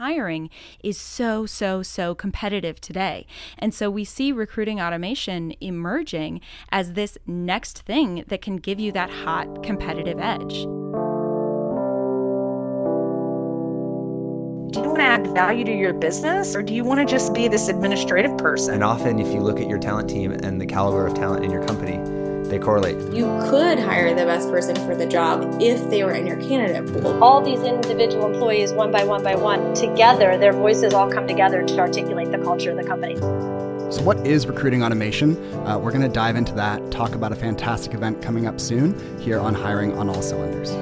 hiring is so, so, so competitive today. And so we see recruiting automation emerging as this next thing that can give you that hot competitive edge. Do you want to add value to your business, or do you want to just be this administrative person? And often if you look at your talent team and the caliber of talent in your company, they correlate. You could hire the best person for the job if they were in your candidate pool. All these individual employees, one by one, together, their voices all come together to articulate the culture of the company. So what is recruiting automation? We're going to dive into that, talk about a fantastic event coming up soon here on Hiring on All Cylinders.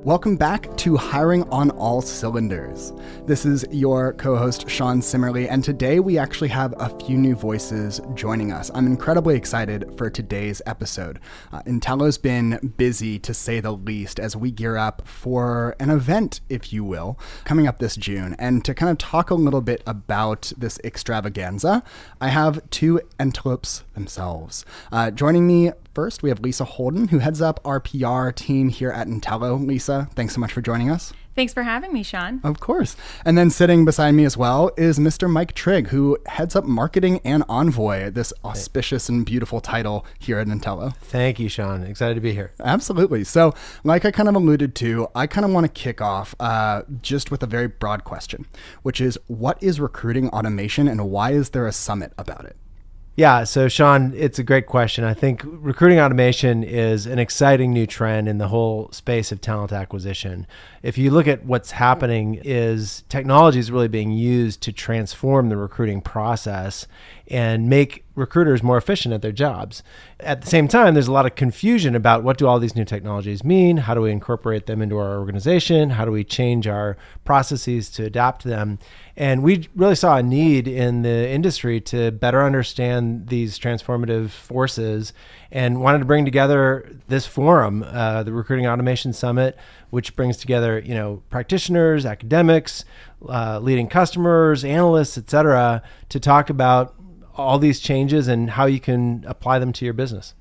Welcome back to Hiring on All Cylinders. This is your co-host, Sean Simmerly, and today we actually have a few new voices joining us. I'm incredibly excited for today's episode. Entelo's been busy, to say the least, as we gear up for an event, if you will, coming up this June. And to kind of talk a little bit about this extravaganza, I have two Entelopes themselves. Joining me first, we have Lisa Holden, who heads up our PR team here at Entelo. Lisa, thanks so much for joining us. Thanks for having me, Sean. Of course. And then sitting beside me as well is Mr. Mike Trigg, who heads up marketing and Envoy, this auspicious and beautiful title here at Entelo. Thank you, Sean. Excited to be here. Absolutely. So like I kind of alluded to, I kind of want to kick off just with a very broad question, which is, what is recruiting automation and why is there a summit about it? Yeah, so Sean, it's a great question. I think recruiting automation is an exciting new trend in the whole space of talent acquisition. If you look at what's happening, is technology is really being used to transform the recruiting process and make recruiters more efficient at their jobs. At the same time, there's a lot of confusion about what do all these new technologies mean? How do we incorporate them into our organization? How do we change our processes to adapt to them? And we really saw a need in the industry to better understand these transformative forces and wanted to bring together this forum, the Recruiting Automation Summit, which brings together, practitioners, academics, leading customers, analysts, et cetera, to talk about all these changes and how you can apply them to your business.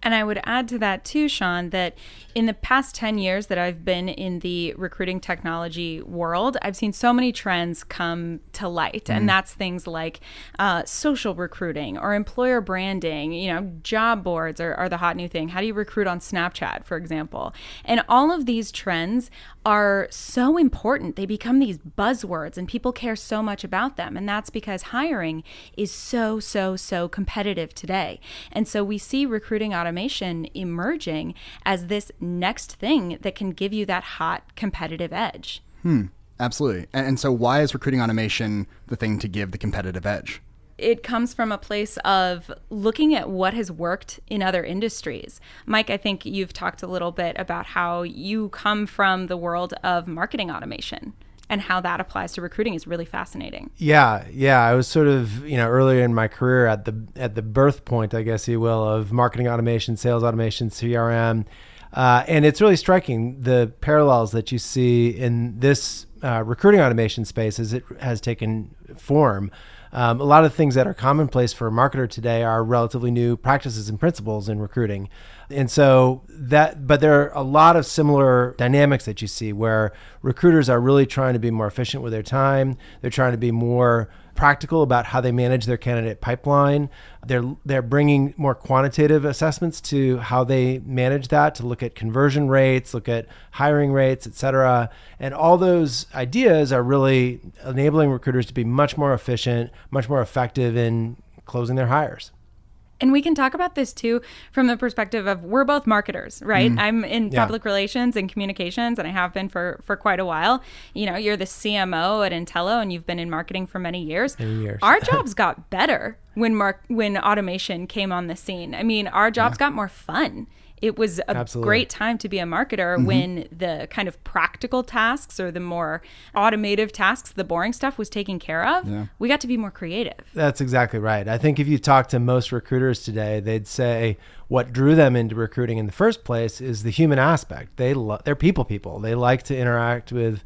And I would add to that too, Sean, that in the past 10 years that I've been in the recruiting technology world, I've seen so many trends come to light. And that's things like social recruiting or employer branding. Job boards are the hot new thing. How do you recruit on Snapchat, for example? And all of these trends are so important. They become these buzzwords and people care so much about them. And that's because hiring is so, so, so competitive today. And so we see recruiting automation emerging as this next thing that can give you that hot competitive edge. Absolutely. And so why is recruiting automation the thing to give the competitive edge? It comes from a place of looking at what has worked in other industries. Mike, I think you've talked a little bit about how you come from the world of marketing automation and how that applies to recruiting is really fascinating. Yeah. I was sort of, earlier in my career at the birth point, I guess you will, of marketing automation, sales automation, CRM. And it's really striking the parallels that you see in this recruiting automation space as it has taken form. A lot of things that are commonplace for a marketer today are relatively new practices and principles in recruiting. And so but there are a lot of similar dynamics that you see where recruiters are really trying to be more efficient with their time. They're trying to be more practical about how they manage their candidate pipeline. They're bringing more quantitative assessments to how they manage that, to look at conversion rates, look at hiring rates, et cetera. And all those ideas are really enabling recruiters to be much more efficient, much more effective in closing their hires. And we can talk about this too from the perspective of we're both marketers, right? I'm in public relations and communications, and I have been for quite a while. You're the CMO at Entelo, and you've been in marketing for many years. Our jobs got better when automation came on the scene. I mean, our jobs got more fun. It was a great time to be a marketer when the kind of practical tasks or the more automative tasks, the boring stuff was taken care of. We got to be more creative. That's exactly right. I think if you talk to most recruiters today, they'd say what drew them into recruiting in the first place is the human aspect. They're people. They like to interact with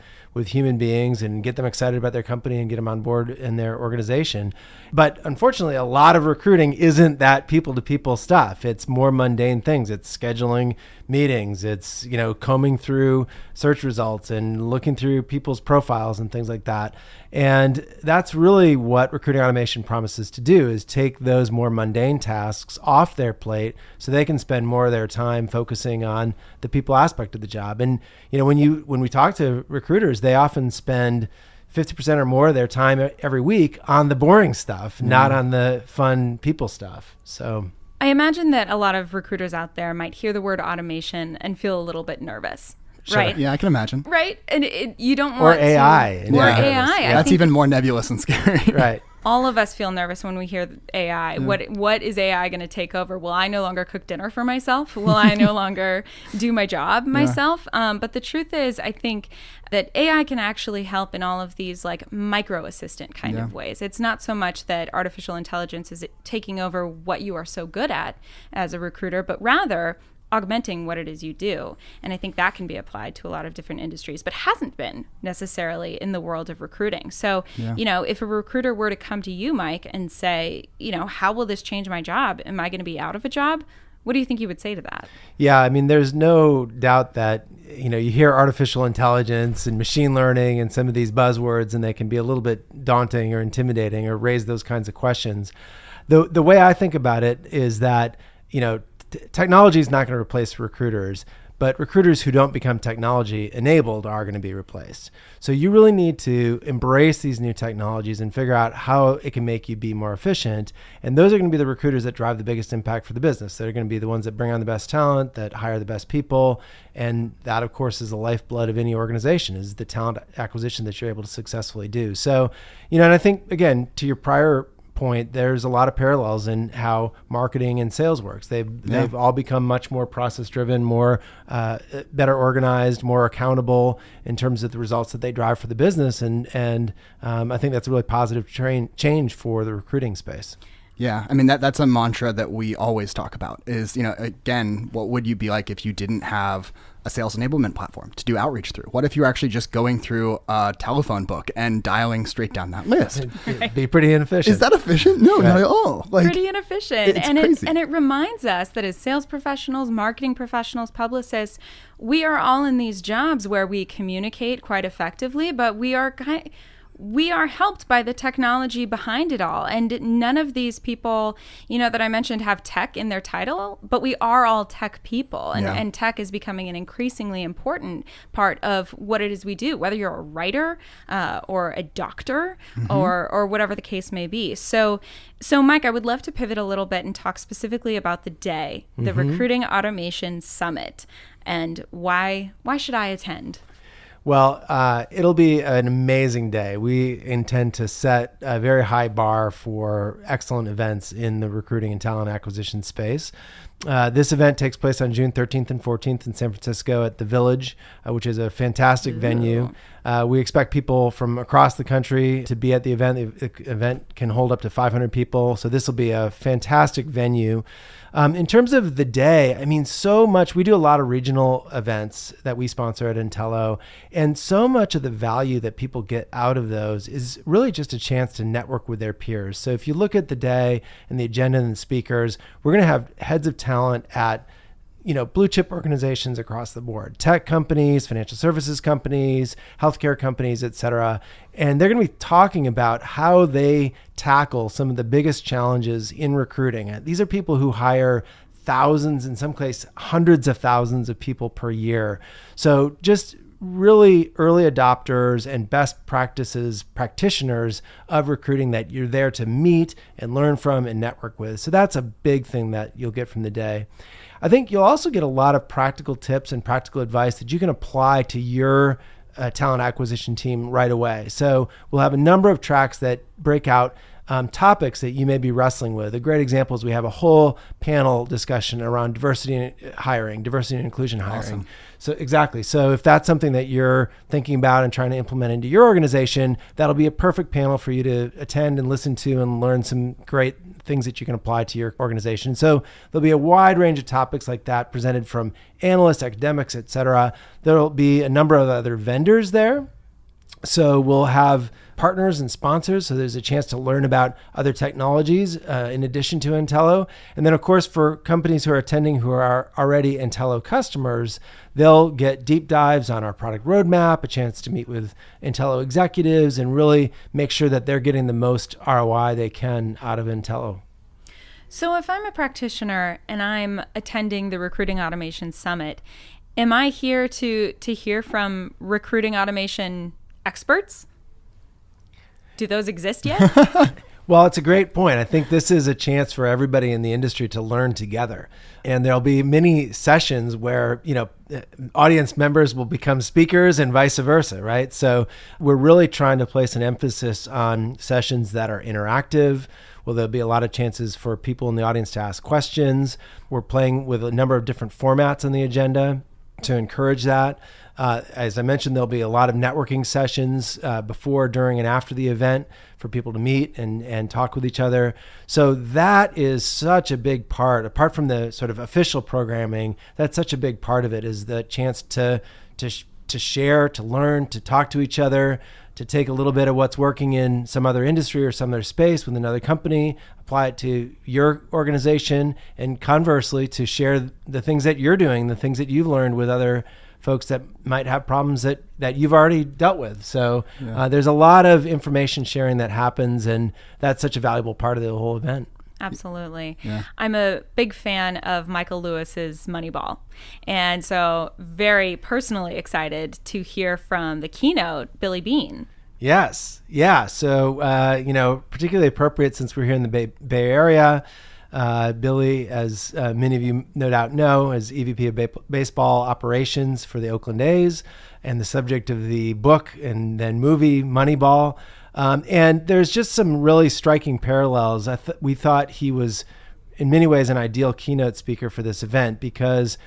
human beings and get them excited about their company and get them on board in their organization. But unfortunately, a lot of recruiting isn't that people-to-people stuff. It's more mundane things. It's scheduling meetings. It's, combing through search results and looking through people's profiles and things like that. And that's really what recruiting automation promises to do, is take those more mundane tasks off their plate so they can spend more of their time focusing on the people aspect of the job. And, when we talk to recruiters, they often spend 50% or more of their time every week on the boring stuff, not on the fun people stuff. So I imagine that a lot of recruiters out there might hear the word automation and feel a little bit nervous. Sure. Right. Yeah, I can imagine. Right. And you don't or want AI. to. Or AI. Yeah, that's even more nebulous and scary. Right. All of us feel nervous when we hear AI. What is AI going to take over? Will I no longer cook dinner for myself? Will I no longer do my job myself? But the truth is, I think that AI can actually help in all of these like micro assistant kind of ways. It's not so much that artificial intelligence is taking over what you are so good at as a recruiter, but rather augmenting what it is you do. And I think that can be applied to a lot of different industries, but hasn't been necessarily in the world of recruiting. So, if a recruiter were to come to you, Mike, and say, how will this change my job? Am I going to be out of a job? What do you think you would say to that? Yeah, I mean, there's no doubt that, you hear artificial intelligence and machine learning and some of these buzzwords, and they can be a little bit daunting or intimidating or raise those kinds of questions. The way I think about it is that, technology is not going to replace recruiters, but recruiters who don't become technology enabled are going to be replaced. So you really need to embrace these new technologies and figure out how it can make you be more efficient. And those are going to be the recruiters that drive the biggest impact for the business. They're going to be the ones that bring on the best talent, that hire the best people. And that, of course, is the lifeblood of any organization, is the talent acquisition that you're able to successfully do. So, and I think, again, to your prior point, there's a lot of parallels in how marketing and sales works. They've all become much more process driven, more better organized, more accountable in terms of the results that they drive for the business. And I think that's a really positive change for the recruiting space. Yeah, I mean, that's a mantra that we always talk about is, again, what would you be like if you didn't have a sales enablement platform to do outreach through? What if you're actually just going through a telephone book and dialing straight down that list? It'd be pretty inefficient. Is that efficient? No, not at all. Pretty inefficient. It's crazy. And it reminds us that as sales professionals, marketing professionals, publicists, we are all in these jobs where we communicate quite effectively, but we are helped by the technology behind it all. And none of these people, that I mentioned have tech in their title, but we are all tech people. And tech is becoming an increasingly important part of what it is we do, whether you're a writer or a doctor or whatever the case may be. So Mike, I would love to pivot a little bit and talk specifically about the day, the Recruiting Automation Summit, and why should I attend? Well, it'll be an amazing day. We intend to set a very high bar for excellent events in the recruiting and talent acquisition space. This event takes place on June 13th and 14th in San Francisco at the Village, which is a fantastic venue. We expect people from across the country to be at the event. The event can hold up to 500 people, so this will be a fantastic venue. In terms of the day, I mean, so much, we do a lot of regional events that we sponsor at Entelo, and so much of the value that people get out of those is really just a chance to network with their peers. So if you look at the day and the agenda and the speakers, we're going to have heads of talent at blue chip organizations across the board, tech companies, financial services companies, healthcare companies, et cetera. And they're going to be talking about how they tackle some of the biggest challenges in recruiting. These are people who hire thousands, in some cases, hundreds of thousands of people per year. So just really early adopters and best practices practitioners of recruiting that you're there to meet and learn from and network with. So that's a big thing that you'll get from the day. I think you'll also get a lot of practical tips and practical advice that you can apply to your talent acquisition team right away. So we'll have a number of tracks that break out topics that you may be wrestling with. A great example is we have a whole panel discussion around diversity and inclusion hiring. Awesome. So exactly. So if that's something that you're thinking about and trying to implement into your organization, that'll be a perfect panel for you to attend and listen to and learn some great things that you can apply to your organization. So there'll be a wide range of topics like that presented from analysts, academics, et cetera. There'll be a number of other vendors there. So we'll have partners and sponsors. So there's a chance to learn about other technologies in addition to Entelo. And then, of course, for companies who are attending who are already Entelo customers, they'll get deep dives on our product roadmap, a chance to meet with Entelo executives, and really make sure that they're getting the most ROI they can out of Entelo. So if I'm a practitioner and I'm attending the Recruiting Automation Summit, am I here to hear from recruiting automation experts? Do those exist yet? Well, it's a great point. I think this is a chance for everybody in the industry to learn together. And there'll be many sessions where, audience members will become speakers and vice versa, right? So we're really trying to place an emphasis on sessions that are interactive. Well, there'll be a lot of chances for people in the audience to ask questions. We're playing with a number of different formats on the agenda to encourage that. As I mentioned, there'll be a lot of networking sessions before, during, and after the event for people to meet and talk with each other. So that is such a big part, apart from the sort of official programming, that's such a big part of it, is the chance to share, to learn, to talk to each other, to take a little bit of what's working in some other industry or some other space with another company, apply it to your organization, and conversely, to share the things that you're doing, the things that you've learned with other folks that might have problems that you've already dealt with. So there's a lot of information sharing that happens, and that's such a valuable part of the whole event. Absolutely. Yeah. I'm a big fan of Michael Lewis's Moneyball. And so very personally excited to hear from the keynote, Billy Beane. Yes. Yeah. So, particularly appropriate since we're here in the Bay Area. Billy, as many of you no doubt know, is EVP of baseball operations for the Oakland A's and the subject of the book and then movie Moneyball. And there's just some really striking parallels. We thought he was in many ways an ideal keynote speaker for this event, because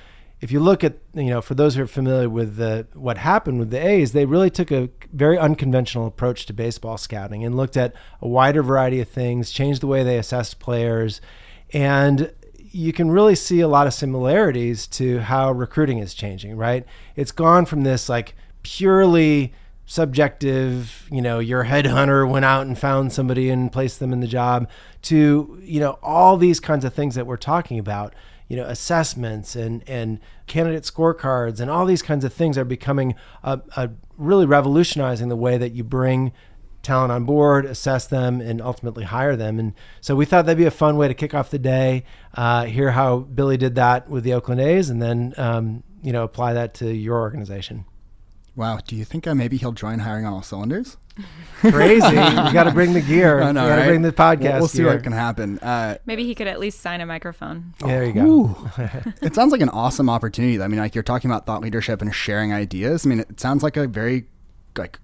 if you look at, for those who are familiar with what happened with the A's, they really took a very unconventional approach to baseball scouting and looked at a wider variety of things, changed the way they assessed players. And you can really see a lot of similarities to how recruiting is changing, right? It's gone from this like purely subjective, your headhunter went out and found somebody and placed them in the job, to, all these kinds of things that we're talking about, assessments and candidate scorecards and all these kinds of things are becoming a really revolutionizing the way that you bring talent on board, assess them, and ultimately hire them. And so we thought that'd be a fun way to kick off the day, hear how Billy did that with the Oakland A's, and then, apply that to your organization. Wow. Do you think maybe he'll join Hiring on All Cylinders? Crazy. You got to bring the gear. I know, you got to right? bring the podcast We'll see gear. what can happen. Maybe he could at least sign a microphone. There you go. Ooh. It sounds like an awesome opportunity. I mean, like you're talking about thought leadership and sharing ideas. I mean, it sounds like a very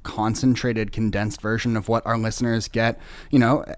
concentrated, condensed version of what our listeners get,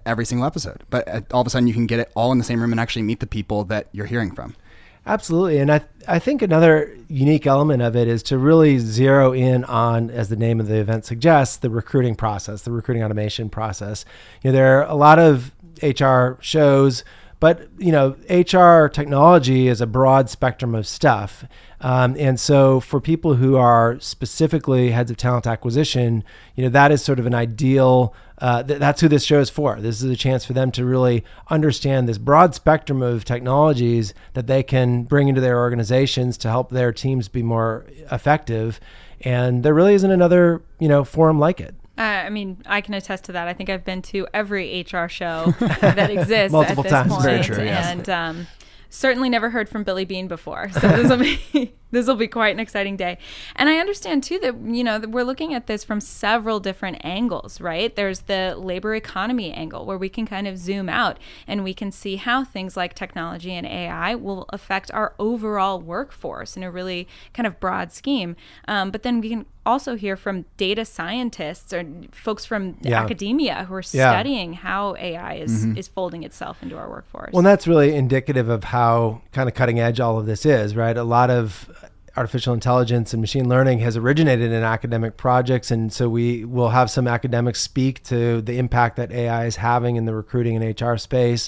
every single episode. But all of a sudden you can get it all in the same room and actually meet the people that you're hearing from. Absolutely. And I think another unique element of it is to really zero in on, as the name of the event suggests, the recruiting process, the recruiting automation process. There are a lot of HR shows, but HR technology is a broad spectrum of stuff. And so for people who are specifically heads of talent acquisition, that is sort of an ideal, that's who this show is for. This is a chance for them to really understand this broad spectrum of technologies that they can bring into their organizations to help their teams be more effective. And there really isn't another, forum like it. I can attest to that. I think I've been to every HR show that exists Multiple at this times. point. Very true, yes. And certainly never heard from Billy Beane before. So this will be This will be quite an exciting day. And I understand too that, that we're looking at this from several different angles, right? There's the labor economy angle where we can kind of zoom out and we can see how things like technology and AI will affect our overall workforce in a really kind of broad scheme. But then we can also hear from data scientists or folks from academia who are studying how AI is folding itself into our workforce. Well, that's really indicative of how kind of cutting edge all of this is, right? A lot of artificial intelligence and machine learning has originated in academic projects. And so we will have some academics speak to the impact that AI is having in the recruiting and HR space.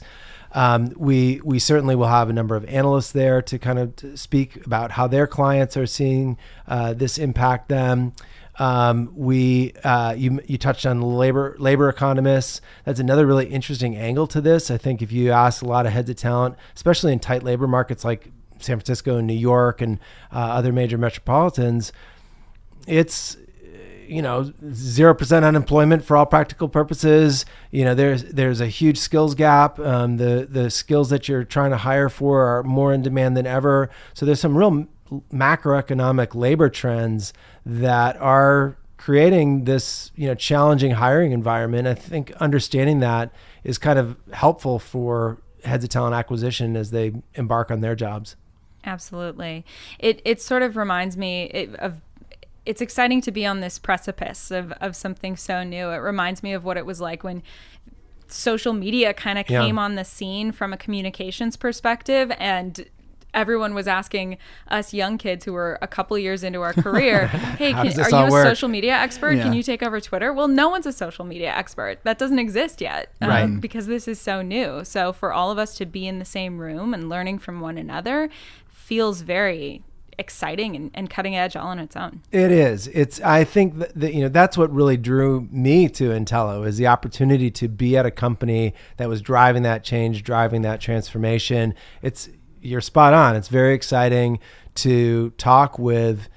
We certainly will have a number of analysts there to kind of speak about how their clients are seeing this impact them. You touched on labor economists. That's another really interesting angle to this. I think if you ask a lot of heads of talent, especially in tight labor markets like San Francisco and New York and other major metropolitans, it's 0% unemployment for all practical purposes. There's a huge skills gap. The skills that you're trying to hire for are more in demand than ever. So there's some real macroeconomic labor trends that are creating this challenging hiring environment. I think understanding that is kind of helpful for heads of talent acquisition as they embark on their jobs. Absolutely. It sort of reminds me of it's exciting to be on this precipice of something so new. It reminds me of what it was like when social media kind of came on the scene from a communications perspective, and everyone was asking us young kids who were a couple years into our career, hey, are you a social media expert? Yeah. Can you take over Twitter? Well, no one's a social media expert. That doesn't exist yet because this is so new. So for all of us to be in the same room and learning from one another feels very exciting and cutting edge all on its own. It is. I think that that's what really drew me to Entelo, is the opportunity to be at a company that was driving that change, driving that transformation. You're spot on. It's very exciting to talk with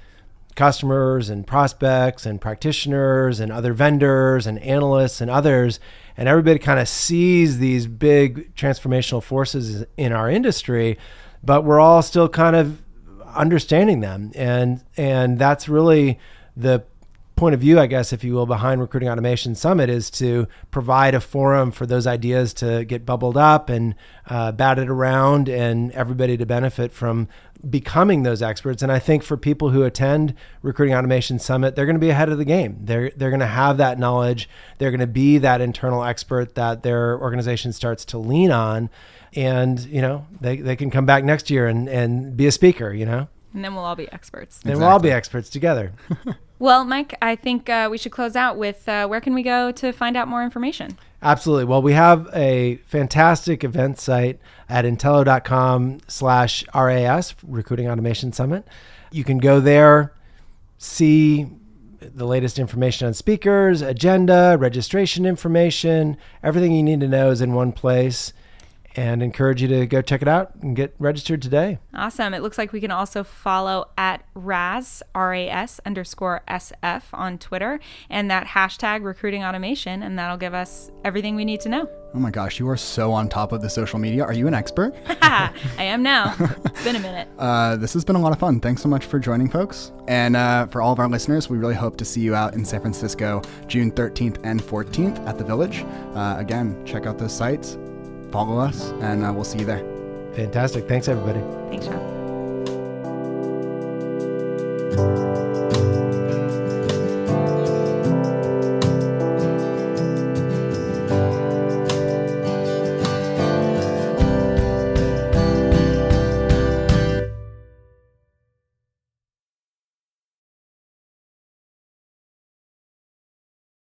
customers and prospects and practitioners and other vendors and analysts and others, and everybody kind of sees these big transformational forces in our industry, but we're all still kind of understanding them. And that's really the point of view, I guess, if you will, behind Recruiting Automation Summit, is to provide a forum for those ideas to get bubbled up and batted around, and everybody to benefit from becoming those experts. And I think for people who attend Recruiting Automation Summit, they're going to be ahead of the game. They're going to have that knowledge. They're going to be that internal expert that their organization starts to lean on. And, they can come back next year and be a speaker, And then we'll all be experts. Then we'll all be experts together. Well, Mike, I think we should close out with where can we go to find out more information? Absolutely. Well, we have a fantastic event site at entelo.com/RAS, Recruiting Automation Summit. You can go there, see the latest information on speakers, agenda, registration information. Everything you need to know is in one place. And encourage you to go check it out and get registered today. Awesome. It looks like we can also follow at RAS_SF on Twitter, and that hashtag recruiting automation, and that'll give us everything we need to know. Oh my gosh, you are so on top of the social media. Are you an expert? I am now. It's been a minute. This has been a lot of fun. Thanks so much for joining, folks. And for all of our listeners, we really hope to see you out in San Francisco, June 13th and 14th at the Village. Again, check out those sites. Follow us, and we'll see you there. Fantastic. Thanks, everybody. Thanks, Sean.